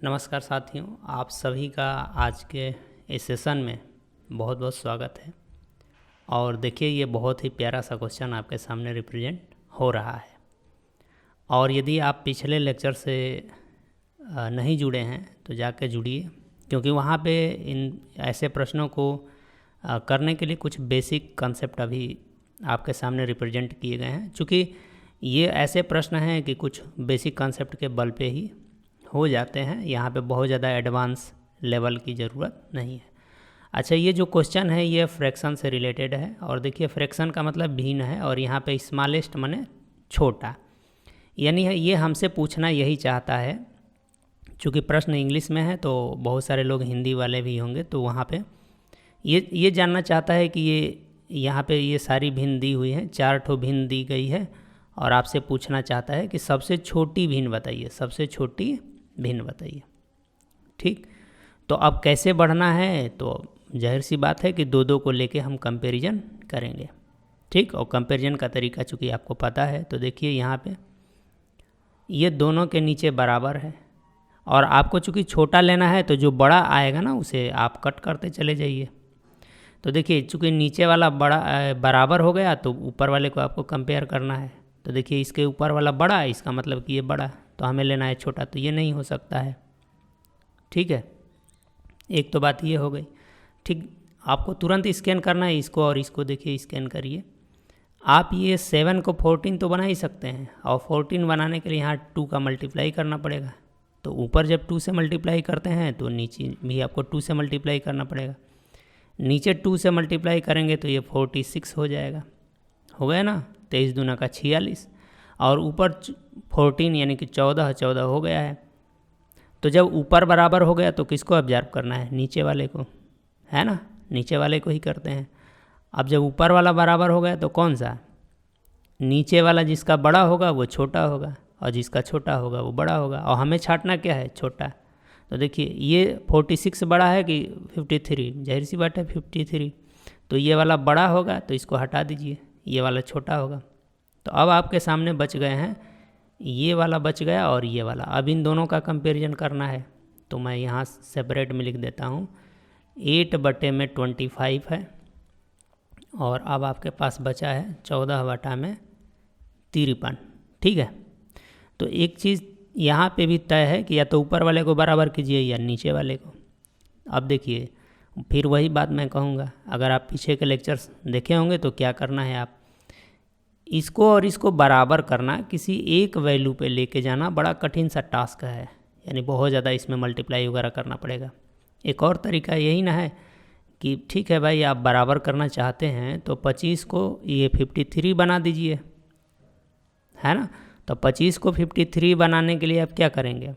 नमस्कार साथियों, आप सभी का आज के इस सेशन में बहुत बहुत स्वागत है। और देखिए, ये बहुत ही प्यारा सा क्वेश्चन आपके सामने रिप्रेजेंट हो रहा है। और यदि आप पिछले लेक्चर से नहीं जुड़े हैं तो जाके जुड़िए, क्योंकि वहाँ पे इन ऐसे प्रश्नों को करने के लिए कुछ बेसिक कंसेप्ट अभी आपके सामने रिप्रेजेंट किए गए हैं। चूँकि ये ऐसे प्रश्न हैं कि कुछ बेसिक कंसेप्ट के बल पे ही हो जाते हैं, यहाँ पे बहुत ज़्यादा एडवांस लेवल की ज़रूरत नहीं है। अच्छा, ये जो क्वेश्चन है ये फ्रैक्शन से रिलेटेड है। और देखिए, फ्रैक्शन का मतलब भिन्न है, और यहाँ पे स्मॉलेस्ट माने छोटा, यानी ये हमसे पूछना यही चाहता है। चूँकि प्रश्न इंग्लिश में है तो बहुत सारे लोग हिंदी वाले भी होंगे, तो वहाँ पे ये जानना चाहता है कि ये यहाँ पे ये सारी भिन्न दी हुई हैं, 4 ठो भिन्न दी गई है, और आपसे पूछना चाहता है कि सबसे छोटी भिन्न बताइए, सबसे छोटी भिन्न बताइए। ठीक, तो अब कैसे बढ़ना है, तो जाहिर सी बात है कि दो को लेके हम कंपैरिजन करेंगे। ठीक, और कंपैरिजन का तरीका चूँकि आपको पता है, तो देखिए यहाँ पे ये दोनों के नीचे बराबर है, और आपको चूँकि छोटा लेना है तो जो बड़ा आएगा ना उसे आप कट करते चले जाइए। तो देखिए, चूँकि नीचे वाला बड़ा बराबर हो गया तो ऊपर वाले को आपको कंपेयर करना है। तो देखिए, इसके ऊपर वाला बड़ा है, इसका मतलब कि ये बड़ा, तो हमें लेना है छोटा, तो ये नहीं हो सकता है। ठीक है, एक तो बात ये हो गई। ठीक, आपको तुरंत स्कैन करना है इसको, और इसको देखिए स्कैन करिए। आप ये 7 को 14 तो बना ही सकते हैं, और 14 बनाने के लिए यहाँ 2 का मल्टीप्लाई करना पड़ेगा। तो ऊपर जब 2 से मल्टीप्लाई करते हैं तो नीचे भी आपको 2 से मल्टीप्लाई करना पड़ेगा। नीचे 2 से मल्टीप्लाई करेंगे तो ये 46 हो जाएगा, हो गया ना, 23 दूना का 46, और ऊपर 14 यानी कि 14 हो गया है। तो जब ऊपर बराबर हो गया तो किसको ऑब्जर्व करना है, नीचे वाले को, है ना, नीचे वाले को ही करते हैं। अब जब ऊपर वाला बराबर हो गया तो कौन सा, नीचे वाला जिसका बड़ा होगा वो छोटा होगा, और जिसका छोटा होगा वो बड़ा होगा, और हमें छांटना क्या है, छोटा। तो देखिए, ये 46 बड़ा है कि 53, जाहिर सी बात है 53, तो ये वाला बड़ा होगा तो इसको हटा दीजिए, ये वाला छोटा होगा। तो अब आपके सामने बच गए हैं, ये वाला बच गया और ये वाला। अब इन दोनों का कंपैरिजन करना है, तो मैं यहाँ सेपरेट में लिख देता हूँ, 8/25 है, और अब आपके पास बचा है 14/53। ठीक है, तो एक चीज़ यहाँ पे भी तय है कि या तो ऊपर वाले को बराबर कीजिए या नीचे वाले को। अब देखिए, फिर वही बात मैं कहूँगा, अगर आप पीछे के लेक्चर्स देखे होंगे तो क्या करना है, आप इसको और इसको बराबर करना, किसी एक वैल्यू पे लेके जाना बड़ा कठिन सा टास्क है, यानी बहुत ज़्यादा इसमें मल्टीप्लाई वगैरह करना पड़ेगा। एक और तरीका यही ना है कि ठीक है भाई, आप बराबर करना चाहते हैं तो 25 को ये 53 बना दीजिए, है ना। तो 25 को 53 बनाने के लिए आप क्या करेंगे,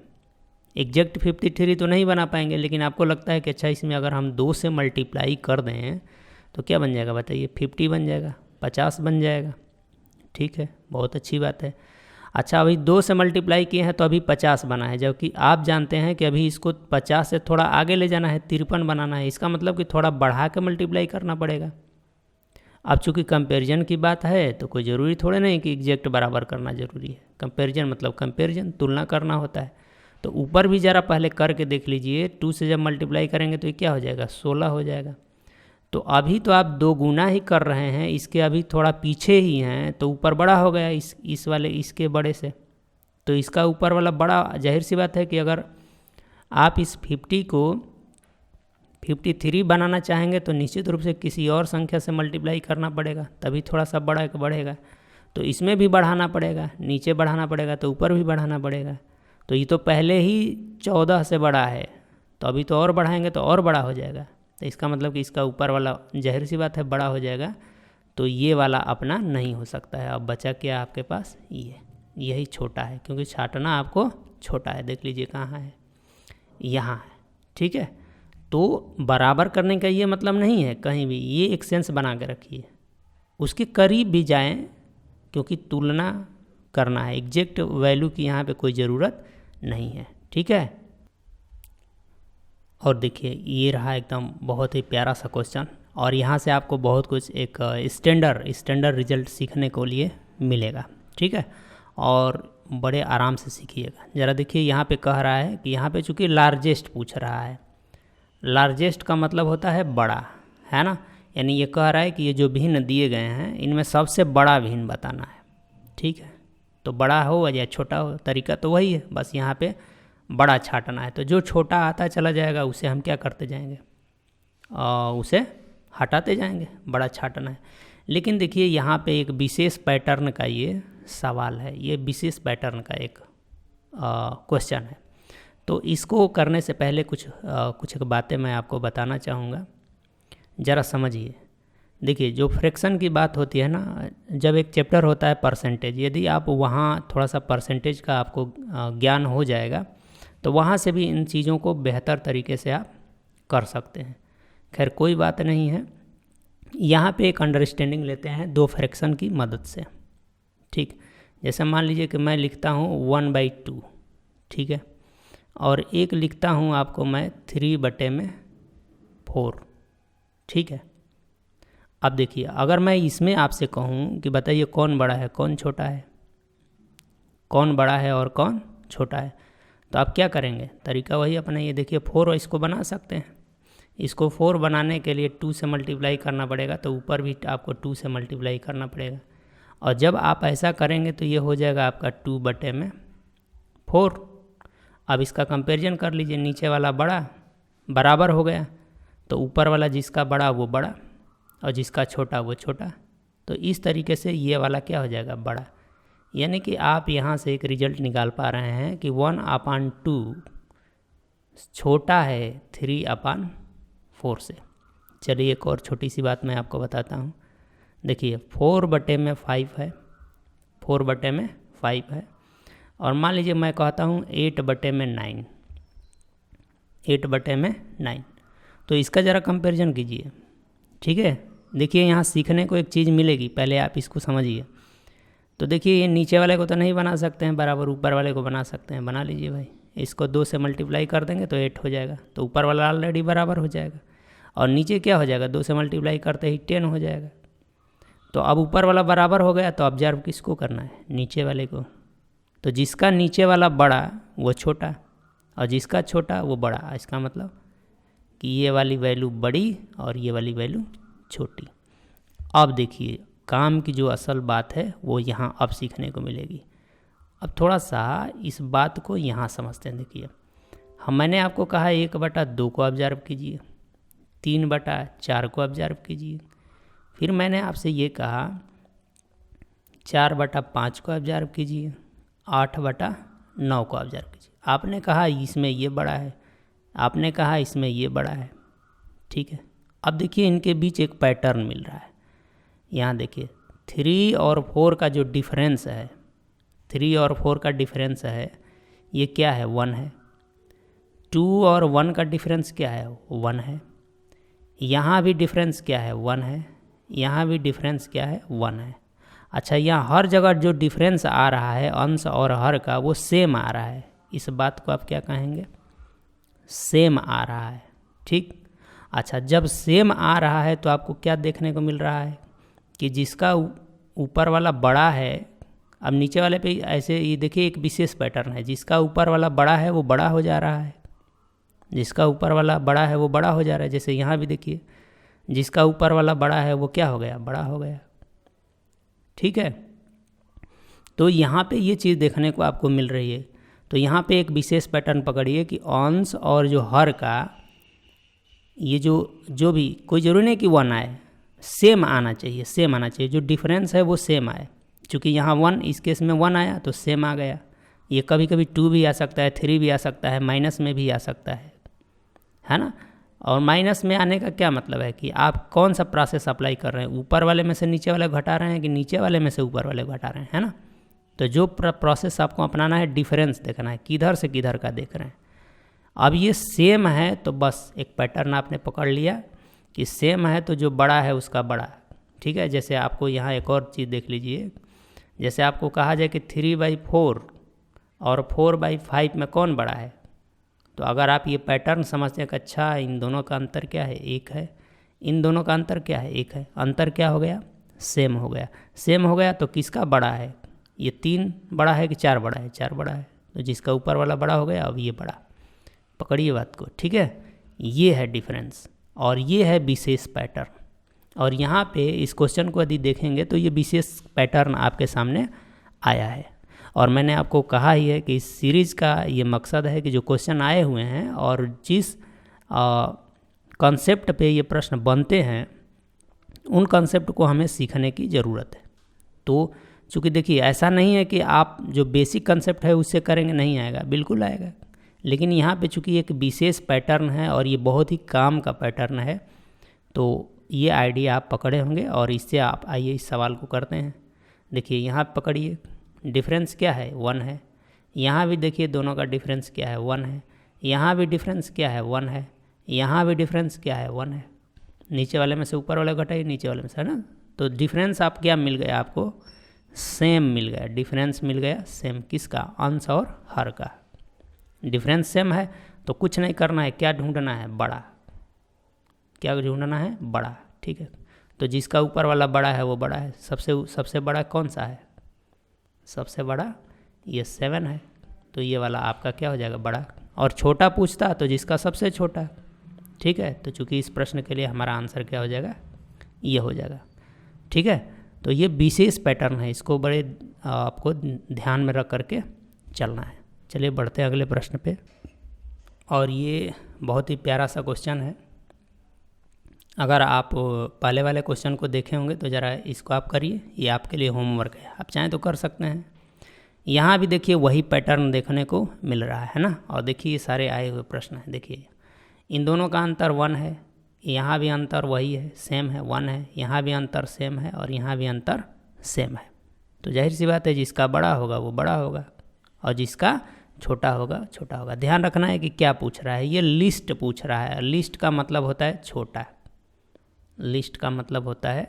एग्जैक्ट 53 तो नहीं बना पाएंगे, लेकिन आपको लगता है कि अच्छा, इसमें अगर हम 2 से मल्टीप्लाई कर दें तो क्या बन जाएगा बताइए, 50 बन जाएगा, 50 बन जाएगा। ठीक है, बहुत अच्छी बात है। अच्छा, अभी 2 से मल्टीप्लाई किए हैं तो अभी 50 बना है, जबकि आप जानते हैं कि अभी इसको 50 से थोड़ा आगे ले जाना है, 53 बनाना है। इसका मतलब कि थोड़ा बढ़ा के मल्टीप्लाई करना पड़ेगा। अब चूँकि कंपैरिजन की बात है तो कोई ज़रूरी थोड़े नहीं कि एग्जैक्ट बराबर करना ज़रूरी है। कंपैरिजन मतलब कंपैरिजन, तुलना करना होता है। तो ऊपर भी ज़रा पहले करके देख लीजिए, 2 से जब मल्टीप्लाई करेंगे तो ये क्या हो जाएगा, 16 हो जाएगा। तो अभी तो आप 2 गुना ही कर रहे हैं, इसके अभी थोड़ा पीछे ही हैं, तो ऊपर बड़ा हो गया इस वाले इसके बड़े से, तो इसका ऊपर वाला बड़ा। जाहिर सी बात है कि अगर आप इस 50 को 53 बनाना चाहेंगे तो निश्चित रूप से किसी और संख्या से मल्टीप्लाई करना पड़ेगा, तभी थोड़ा सा बढ़ेगा। तो इसमें भी बढ़ाना पड़ेगा, नीचे बढ़ाना पड़ेगा, तो ऊपर भी बढ़ाना पड़ेगा। तो ये तो पहले ही 14 से बड़ा है, तो अभी तो और बढ़ाएंगे तो और बड़ा हो जाएगा। तो इसका मतलब कि इसका ऊपर वाला जाहिर सी बात है बड़ा हो जाएगा, तो ये वाला अपना नहीं हो सकता है। अब बचा क्या आपके पास, यही छोटा है, क्योंकि छांटना आपको छोटा है। देख लीजिए कहाँ है, यहाँ है। ठीक है, तो बराबर करने का ये मतलब नहीं है कहीं भी, ये एक सेंस बना के रखिए, उसके करीब भी जाएं, क्योंकि तुलना करना है, एग्जैक्ट वैल्यू की यहाँ पे कोई ज़रूरत नहीं है। ठीक है, और देखिए, ये रहा एकदम बहुत ही प्यारा सा क्वेश्चन, और यहाँ से आपको बहुत कुछ एक स्टैंडर्ड रिजल्ट सीखने को लिए मिलेगा। ठीक है, और बड़े आराम से सीखिएगा। ज़रा देखिए यहाँ पे कह रहा है कि यहाँ पे चूँकि लार्जेस्ट पूछ रहा है, लार्जेस्ट का मतलब होता है बड़ा, है ना। यानी ये कह रहा है कि ये जो भिन्न दिए गए हैं इनमें सबसे बड़ा भिन्न बताना है, ठीक है। तो बड़ा हो या छोटा हो, तरीका तो वही है, बस यहाँ पे बड़ा छांटना है। तो जो छोटा आता चला जाएगा उसे हम क्या करते जाएंगे, उसे हटाते जाएंगे, बड़ा छांटना है। लेकिन देखिए यहाँ पे एक विशेष पैटर्न का ये सवाल है, ये विशेष पैटर्न का एक क्वेश्चन है। तो इसको करने से पहले कुछ एक बातें मैं आपको बताना चाहूँगा, ज़रा समझिए। देखिए जो फ्रैक्शन की बात होती है ना, जब एक चैप्टर होता है परसेंटेज, यदि आप वहाँ थोड़ा सा परसेंटेज का आपको ज्ञान हो जाएगा तो वहाँ से भी इन चीज़ों को बेहतर तरीके से आप कर सकते हैं। खैर कोई बात नहीं है, यहाँ पे एक अंडरस्टैंडिंग लेते हैं दो फ्रैक्शन की मदद से, ठीक। जैसे मान लीजिए कि मैं लिखता हूँ 1/2, ठीक है, और एक लिखता हूँ आपको मैं 3/4, ठीक है। अब देखिए अगर मैं इसमें आपसे कहूँ कि बताइए कौन बड़ा है कौन छोटा है, कौन बड़ा है और कौन छोटा है, तो आप क्या करेंगे, तरीका वही अपना। ये देखिए 4 इसको बना सकते हैं, इसको 4 बनाने के लिए 2 से मल्टीप्लाई करना पड़ेगा, तो ऊपर भी आपको 2 से मल्टीप्लाई करना पड़ेगा। और जब आप ऐसा करेंगे तो ये हो जाएगा आपका 2/4। अब इसका कंपैरिजन कर लीजिए, नीचे वाला बड़ा बराबर हो गया, तो ऊपर वाला जिसका बड़ा वो बड़ा और जिसका छोटा वो छोटा। तो इस तरीके से ये वाला क्या हो जाएगा, बड़ा। यानी कि आप यहाँ से एक रिजल्ट निकाल पा रहे हैं कि 1/2 छोटा है 3/4 से। चलिए एक और छोटी सी बात मैं आपको बताता हूँ। देखिए 4/5 है, 4/5 है, और मान लीजिए मैं कहता हूँ 8/9, 8/9। तो इसका ज़रा कंपैरिजन कीजिए, ठीक है। देखिए यहाँ सीखने को एक चीज़ मिलेगी, पहले आप इसको समझिए। तो देखिए ये नीचे वाले को तो नहीं बना सकते हैं बराबर, ऊपर वाले को बना सकते हैं, बना लीजिए भाई। इसको 2 से मल्टीप्लाई कर देंगे तो 8 हो जाएगा, तो ऊपर वाला ऑलरेडी बराबर हो जाएगा। और नीचे क्या हो जाएगा, 2 से मल्टीप्लाई करते ही 10 हो जाएगा। तो अब ऊपर वाला बराबर हो गया, तो ऑब्जर्व किसको करना है, नीचे वाले को। तो जिसका नीचे वाला बड़ा वो छोटा और जिसका छोटा वो बड़ा, इसका मतलब कि ये वाली वैल्यू बड़ी और ये वाली वैल्यू छोटी। अब देखिए काम की जो असल बात है वो यहाँ अब सीखने को मिलेगी। अब थोड़ा सा इस बात को यहाँ समझते हैं। देखिए मैंने आपको कहा 1/2 को ऑब्जर्व कीजिए, 3/4 को ऑब्जर्व कीजिए, फिर मैंने आपसे ये कहा 4/5 को ऑब्जर्व कीजिए, 8/9 को ऑब्जर्व कीजिए। आपने कहा इसमें ये बड़ा है, आपने कहा इसमें ये बड़ा है, ठीक है। अब देखिए इनके बीच एक पैटर्न मिल रहा है। यहाँ देखिए 3 और 4 का जो डिफरेंस है, 3 और 4 का डिफरेंस है ये क्या है, 1 है। 2 और 1 का डिफरेंस क्या है, 1 है। यहाँ भी डिफरेंस क्या है, 1 है। यहाँ भी डिफरेंस क्या है, 1 है। अच्छा यहाँ हर जगह जो डिफरेंस आ रहा है अंश और हर का वो सेम आ रहा है, इस बात को आप क्या कहेंगे, सेम आ रहा है, ठीक। अच्छा जब सेम आ रहा है तो आपको क्या देखने को मिल रहा है कि जिसका ऊपर वाला बड़ा है, अब नीचे वाले पे ऐसे ये देखिए एक विशेष पैटर्न है, जिसका ऊपर वाला बड़ा है वो बड़ा हो जा रहा है, जिसका ऊपर वाला बड़ा है वो बड़ा हो जा रहा है। जैसे यहाँ भी देखिए जिसका ऊपर वाला बड़ा है वो क्या हो गया, बड़ा हो गया, ठीक है। तो यहाँ पे ये चीज़ देखने को आपको मिल रही है। तो यहाँ पे एक विशेष पैटर्न पकड़िए कि अंश और जो हर का ये जो भी कोई ज़रूरी नहीं कि 1 आए, सेम आना चाहिए, सेम आना चाहिए, जो डिफरेंस है वो सेम आए। चूँकि यहाँ 1 इस केस में 1 आया तो सेम आ गया। ये कभी कभी 2 भी आ सकता है, 3 भी आ सकता है, माइनस में भी आ सकता है ना। और माइनस में आने का क्या मतलब है कि आप कौन सा प्रोसेस अप्लाई कर रहे हैं, ऊपर वाले में से नीचे वाले घटा रहे हैं कि नीचे वाले में से ऊपर वाले घटा रहे हैं, है ना। तो जो प्रोसेस आपको अपनाना है डिफरेंस देखना है, किधर से किधर का देख रहे हैं। अब ये सेम है तो बस एक पैटर्न आपने पकड़ लिया कि सेम है तो जो बड़ा है उसका बड़ा, ठीक है। जैसे आपको यहाँ एक और चीज़ देख लीजिए, जैसे आपको कहा जाए कि 3/4 और 4/5 में कौन बड़ा है, तो अगर आप ये पैटर्न समझते हैं कि अच्छा इन दोनों का अंतर क्या है, 1 है, इन दोनों का अंतर क्या है, 1 है, अंतर क्या हो गया, सेम हो गया। सेम हो गया तो किसका बड़ा है, ये 3 बड़ा है कि 4 बड़ा है? 4 बड़ा है, तो जिसका ऊपर वाला बड़ा हो गया, अब ये बड़ा। पकड़िए बात को, ठीक है। ये है डिफरेंस और ये है विशेष पैटर्न। और यहाँ पे इस क्वेश्चन को यदि देखेंगे तो ये विशेष पैटर्न आपके सामने आया है। और मैंने आपको कहा ही है कि इस सीरीज़ का ये मकसद है कि जो क्वेश्चन आए हुए हैं और जिस कॉन्सेप्ट पे ये प्रश्न बनते हैं उन कॉन्सेप्ट को हमें सीखने की ज़रूरत है। तो चूँकि देखिए ऐसा नहीं है कि आप जो बेसिक कॉन्सेप्ट है उससे करेंगे नहीं आएगा, बिल्कुल आएगा। लेकिन यहाँ पे चूँकि एक विशेष पैटर्न है और ये बहुत ही काम का पैटर्न है, तो ये आइडिया आप पकड़े होंगे और इससे आप आइए इस सवाल को करते हैं। देखिए यहाँ पकड़िए, डिफरेंस क्या है? 1 है। यहाँ भी देखिए दोनों का डिफरेंस क्या है? 1 है। यहाँ भी डिफरेंस क्या है? 1 है। यहाँ भी डिफरेंस क्या है? 1 है। नीचे वाले में से ऊपर वाला घटाइए, नीचे वाले में से, है ना। तो डिफरेंस आप क्या मिल गया? आपको सेम मिल गया। डिफरेंस मिल गया सेम, किसका? अंश और हर का। डिफरेंस सेम है तो कुछ नहीं करना है, क्या ढूंढना है? बड़ा। क्या ढूंढना है? बड़ा, ठीक है। तो जिसका ऊपर वाला बड़ा है वो बड़ा है। सबसे बड़ा कौन सा है? सबसे बड़ा ये 7 है, तो ये वाला आपका क्या हो जाएगा? बड़ा। और छोटा पूछता तो जिसका सबसे छोटा, ठीक है। तो चूँकि इस प्रश्न के लिए हमारा आंसर क्या हो जाएगा? ये हो जाएगा, ठीक है। तो ये विशेष पैटर्न है, इसको बड़े आपको ध्यान में रख करके चलना है। चलिए बढ़ते हैं अगले प्रश्न पे। और ये बहुत ही प्यारा सा क्वेश्चन है। अगर आप पहले वाले क्वेश्चन को देखे होंगे तो ज़रा इसको आप करिए, ये आपके लिए होमवर्क है, आप चाहें तो कर सकते हैं। यहाँ भी देखिए वही पैटर्न देखने को मिल रहा है ना। और देखिए ये सारे आए हुए प्रश्न हैं। देखिए इन दोनों का अंतर 1 है, यहाँ भी अंतर वही है, सेम है, 1 है। यहाँ भी अंतर सेम है और यहाँ भी अंतर सेम है। तो जाहिर सी बात है जिसका बड़ा होगा वो बड़ा होगा और जिसका छोटा होगा छोटा होगा। ध्यान रखना है कि क्या पूछ रहा है, ये लिस्ट पूछ रहा है। लिस्ट का मतलब होता है छोटा, लिस्ट का मतलब होता है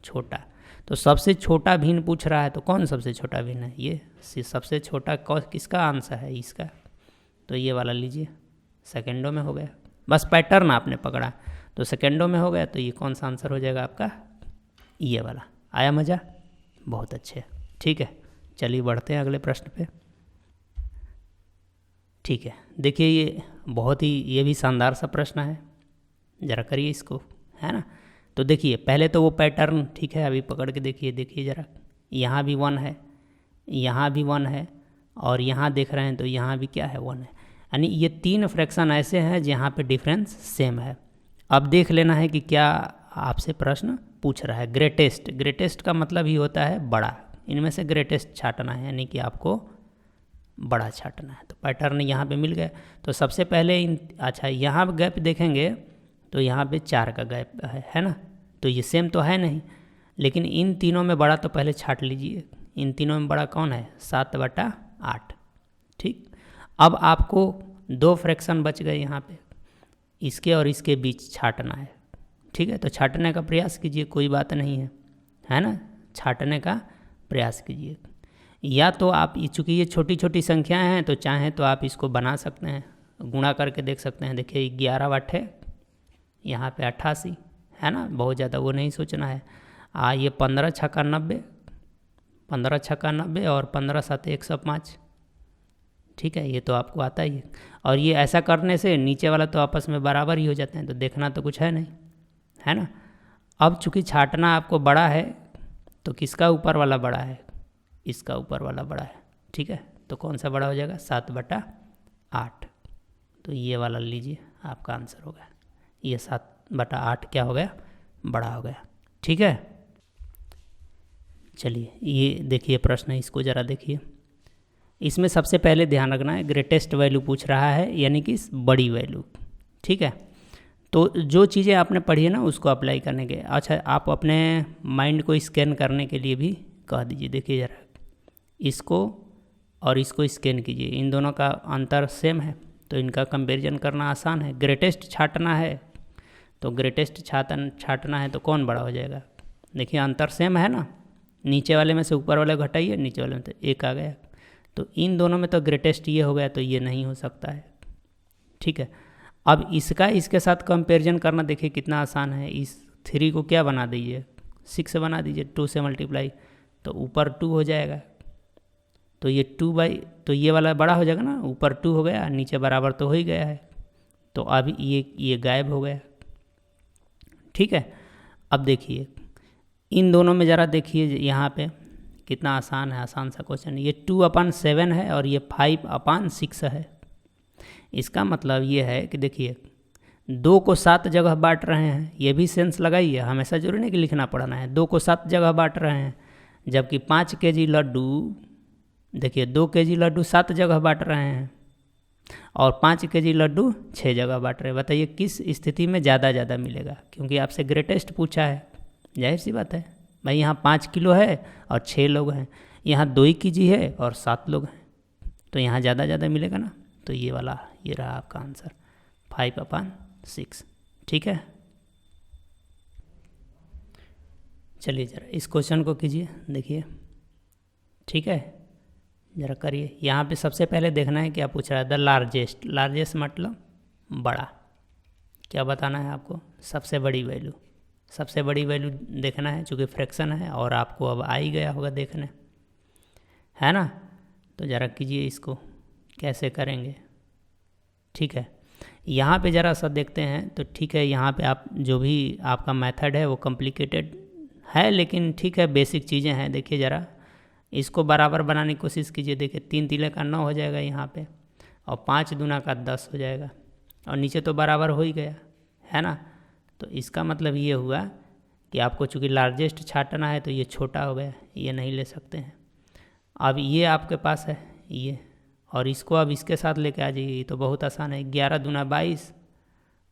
छोटा। तो सबसे छोटा भिन्न पूछ रहा है, तो कौन सबसे छोटा भिन्न है? ये सबसे छोटा किसका आंसर है? इसका। तो ये वाला लीजिए, सेकेंडों में हो गया। बस पैटर्न आपने पकड़ा तो सेकेंडों में हो गया। तो ये कौन सा आंसर हो जाएगा आपका? ये वाला। आया मज़ा? बहुत अच्छे, ठीक है। चलिए बढ़ते हैं अगले प्रश्न पे। ठीक है, देखिए ये बहुत ही, ये भी शानदार सा प्रश्न है, ज़रा करिए इसको, है ना। तो देखिए पहले तो वो पैटर्न ठीक है, अभी पकड़ के देखिए ज़रा। यहाँ भी 1 है, यहाँ भी 1 है और यहाँ देख रहे हैं तो यहाँ भी क्या है? 1 है। यानी ये 3 फ्रैक्शन ऐसे हैं जहाँ पे डिफरेंस सेम है। अब देख लेना है कि क्या आपसे प्रश्न पूछ रहा है। ग्रेटेस्ट, ग्रेटेस्ट का मतलब ही होता है बड़ा। इनमें से ग्रेटेस्ट छांटना है, यानी कि आपको बड़ा छांटना है। तो पैटर्न यहाँ पे मिल गया। तो सबसे पहले अच्छा यहाँ गैप देखेंगे तो यहाँ पे 4 का गैप है ना। तो ये सेम तो है नहीं, लेकिन इन तीनों में बड़ा तो पहले छांट लीजिए। इन तीनों में बड़ा कौन है? 7/8, ठीक। अब आपको 2 फ्रैक्शन बच गए यहाँ पे, इसके और इसके बीच छांटना है, ठीक है। तो छांटने का प्रयास कीजिए, कोई बात नहीं है ना। छांटने का प्रयास कीजिए। या तो आप, चूँकि ये छोटी छोटी संख्याएं हैं तो चाहें तो आप इसको बना सकते हैं, गुणा करके देख सकते हैं। देखिए 11/8, यहाँ पे 88 है ना, बहुत ज़्यादा वो नहीं सोचना है। ये 15 छक्का 90, 15 छक्का 90 और 15 7 105, ठीक है। ये तो आपको आता ही है। और ये ऐसा करने से नीचे वाला तो आपस में बराबर ही हो जाते हैं, तो देखना तो कुछ है नहीं, है ना। अब चूँकि छांटना आपको बड़ा है तो किसका ऊपर वाला बड़ा है? इसका ऊपर वाला बड़ा है, ठीक है। तो कौन सा बड़ा हो जाएगा? 7/8। तो ये वाला लीजिए, आपका आंसर हो गया। ये 7/8 क्या हो गया? बड़ा हो गया, ठीक है। चलिए ये देखिए प्रश्न, इसको ज़रा देखिए। इसमें सबसे पहले ध्यान रखना है ग्रेटेस्ट वैल्यू पूछ रहा है, यानी कि बड़ी वैल्यू, ठीक है। तो जो चीज़ें आपने पढ़ी है ना उसको अप्लाई करने के, अच्छा आप अपने माइंड को स्कैन करने के लिए भी कह दीजिए। देखिए ज़रा, इसको और इसको स्कैन कीजिए, इन दोनों का अंतर सेम है तो इनका कंपैरिजन करना आसान है। ग्रेटेस्ट छांटना है तो ग्रेटेस्ट छांटना है तो कौन बड़ा हो जाएगा? देखिए अंतर सेम है ना, नीचे वाले में से ऊपर वाले घटाइए, नीचे वाले में तो 1 आ गया। तो इन दोनों में तो ग्रेटेस्ट ये हो गया, तो ये नहीं हो सकता है, ठीक है। अब इसका इसके साथ कंपैरिजन करना देखिए कितना आसान है। इस 3 को क्या बना दीजिए? 6 बना दीजिए, 2 से मल्टीप्लाई, तो ऊपर 2 हो जाएगा, तो ये 2 तो ये वाला बड़ा हो जाएगा ना, ऊपर 2 हो गया, नीचे बराबर तो हो ही गया है, तो अब ये गायब हो गया। ठीक है, अब देखिए इन दोनों में ज़रा देखिए यहाँ पे कितना आसान है, आसान सा क्वेश्चन। ये 2/7 है और ये 5/6 है। इसका मतलब ये है कि देखिए 2 को 7 जगह बांट रहे हैं, ये भी सेंस लगाइए, हमेशा जरूरी नहीं कि लिखना पड़ना है। 2 को 7 जगह बांट रहे हैं, जबकि 5 kg लड्डू, देखिए 2 kg लड्डू 7 जगह बांट रहे हैं और 5 kg लड्डू 6 जगह बांट रहे हैं। बताइए किस स्थिति में ज़्यादा मिलेगा, क्योंकि आपसे ग्रेटेस्ट पूछा है, जाहिर सी बात है भाई। यहाँ 5 किलो है और 6 लोग हैं, यहाँ 2 ही kg है और 7 लोग हैं, तो यहाँ ज़्यादा मिलेगा ना। तो ये वाला, ये रहा आपका आंसर 5/6। ठीक है, चलिए ज़रा इस क्वेश्चन को कीजिए, देखिए। ठीक है, ज़रा करिए। यहाँ पे सबसे पहले देखना है क्या पूछ रहा है, द लार्जेस्ट। लार्जेस्ट मतलब बड़ा, क्या बताना है आपको, सबसे बड़ी वैल्यू। सबसे बड़ी वैल्यू देखना है, चूँकि फ्रैक्शन है और आपको अब आ ही गया होगा देखने, है ना। तो ज़रा कीजिए इसको, कैसे करेंगे। ठीक है, यहाँ पे ज़रा सा देखते हैं तो ठीक है, यहाँ पे आप जो भी आपका मेथड है वो कॉम्प्लिकेटेड है, लेकिन ठीक है, बेसिक चीज़ें हैं। देखिए ज़रा इसको बराबर बनाने की कोशिश कीजिए। देखिए 3 तिले का 9 हो जाएगा यहाँ पे, और 5 दूना का 10 हो जाएगा, और नीचे तो बराबर हो ही गया, है ना। तो इसका मतलब ये हुआ कि आपको चूँकि लार्जेस्ट छांटना है तो ये छोटा हो गया, ये नहीं ले सकते हैं। अब ये आपके पास है ये, और इसको अब इसके साथ लेके आ जाइए, ये तो बहुत आसान है। 11 दूना 22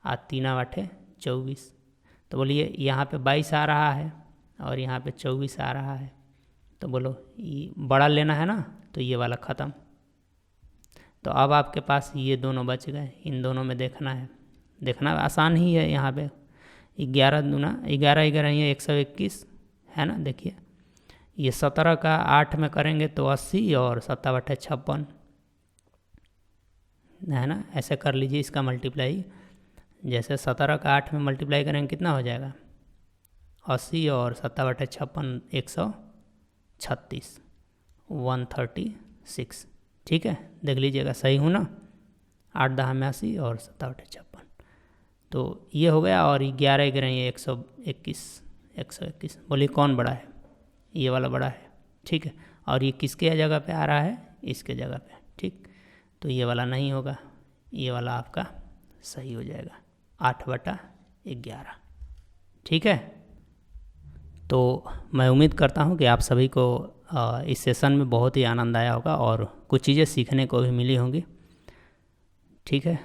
और 3 8 24। तो बोलिए यहाँ पे 22 आ रहा है और यहाँ पे 24 आ रहा है, तो बोलो ये बड़ा लेना है ना, तो ये वाला ख़त्म। तो अब आपके पास ये दोनों बच गए, इन दोनों में देखना है, देखना आसान ही है। यहाँ पे 11 दूना 11 ये 121 है ना। देखिए ये 17 का 8 में करेंगे तो 80 और 7 8 56 है ना। ऐसे कर लीजिए इसका मल्टीप्लाई, जैसे 17 का 8 में मल्टीप्लाई करेंगे कितना हो जाएगा, 80 और 7 8 56 136 136। ठीक है, देख लीजिएगा सही हूँ ना, 8 10 में 80 और 7 8 56, तो ये हो गया। और 11 ये 121। बोलिए कौन बड़ा है, ये वाला बड़ा है। ठीक है, और ये किसके जगह पे आ रहा है, इसके जगह पे। ठीक, तो ये वाला नहीं होगा, ये वाला आपका सही हो जाएगा 8/11। ठीक है, तो मैं उम्मीद करता हूँ कि आप सभी को इस सेशन में बहुत ही आनंद आया होगा और कुछ चीज़ें सीखने को भी मिली होंगी। ठीक है,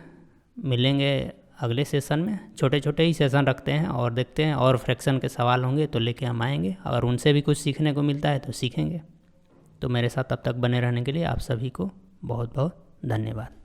मिलेंगे अगले सेशन में। छोटे छोटे ही सेशन रखते हैं और देखते हैं, और फ्रैक्शन के सवाल होंगे तो लेके हम आएंगे, अगर उनसे भी कुछ सीखने को मिलता है तो सीखेंगे। तो मेरे साथ तब तक बने रहने के लिए आप सभी को बहुत बहुत धन्यवाद।